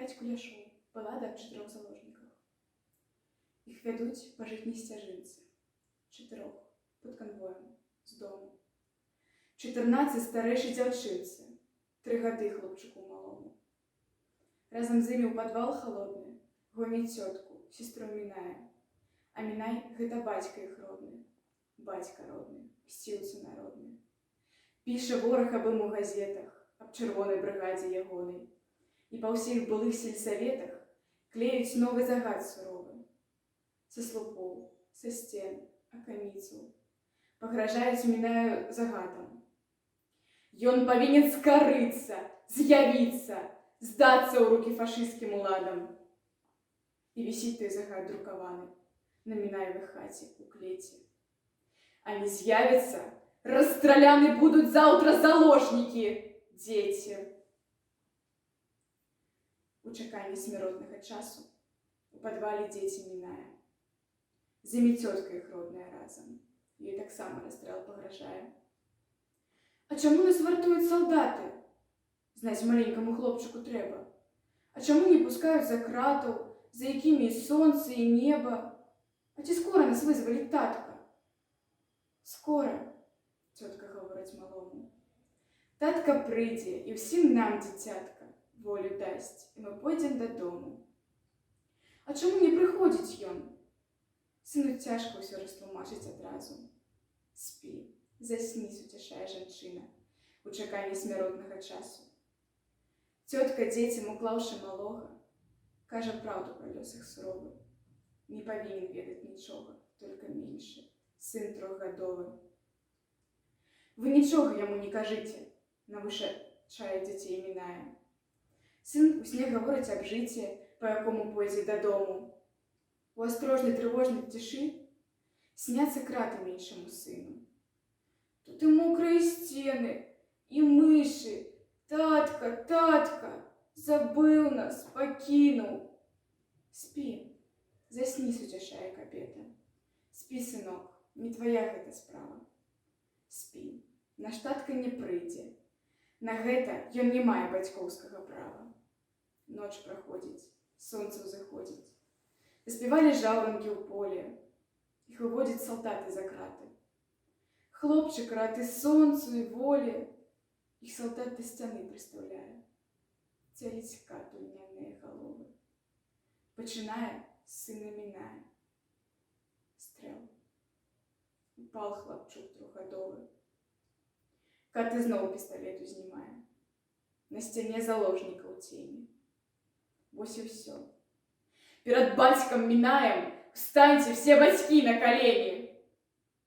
5 куляшоў, балада аб 4 заложніках. Іх вядуць па жытняй сцяжынцы, 4 пад канвоем з дому. 14 старэйшай дзяўчынцы, 3 гады хлопчыку малому. Разам з імі ў падвал халодны гоніць цётку, сестру Міная. А Мінай — гэта бацька іх родны, бацька родны, мсціўца народны. Піша вораг аб ім у газетах, аб чырвонай брыгадзе ягонай. І па ўсіх былых сельсаветах клеюць новы загад суровы. Са слупоў, са сцен, аканіцаў пагражаюць Мінаю загадам. Ён павінен скарыцца, з'явіцца, здацца ў рукі фашысцкім уладам. І вісіць той загад друкаваны на Мінаевай хаце у клеці. А не з'явіцца, расстраляны будуць заўтра заложнікі, дзеці. У чаканні смяротнага часу у падвале дзеці Міная. З імі цётка іх родная разам. Ёй таксама расстрэл пагражае. А чаму нас вартуюць салдаты? Знаць маленькаму хлопчыку трэба. А чаму не пускаюць за кратаў, за якімі і сонца, і неба? А ці скора нас вызваліць татка? Скора, цётка гаворыць малому. Татка прыйдзе і ўсім нам, дзіцятка, волю дасць, і мы пойдзем дадому. А чаму не прыходзіць ён? Сыну цяжка ўсё растлумачыць адразу. Спі, засні, суцяшае жанчына у чаканні смяротнага часу. Цётка дзецям, уклаўшы малога, кажа праўду пра лёс іх суровы. Не павінен ведаць нічога, толькі меншы, сын 3гадовы. Вы нічога яму не кажыце, навучае дзяцей Міная. Сын у сне гаворыць аб жыце, па якому пойдзе дадому. У астрожнай трывожнай цішы сняцца краты меншаму сыну. Тут і мокрыя сцены, і мышы. Татка, татка, забыў нас, пакінуў. Спі, засні, суцяшае кабета. Спі, сынок, не твая гэта справа. Спі, наш татка не прыйдзе. На гэта ён не мае бацькоўскага права. Ноч праходзіць, сонца ўзыходзіць. Заспявалі жаўранкі ў поле. Іх выводзяць салдаты за краты. Хлопчык рады сонцу і волі. Іх салдат да сцяны прыстаўляе. Цэліць кату льняныя галовы. Пачынае з сына Міная. Стрэл. Упал хлапчук 3гадовы. Каты зноў пісталет узнімае. На сцяне заложніка ў цені. Вось і ўсё. Перад бацькам Мінаем устаньце все бацькі на калені.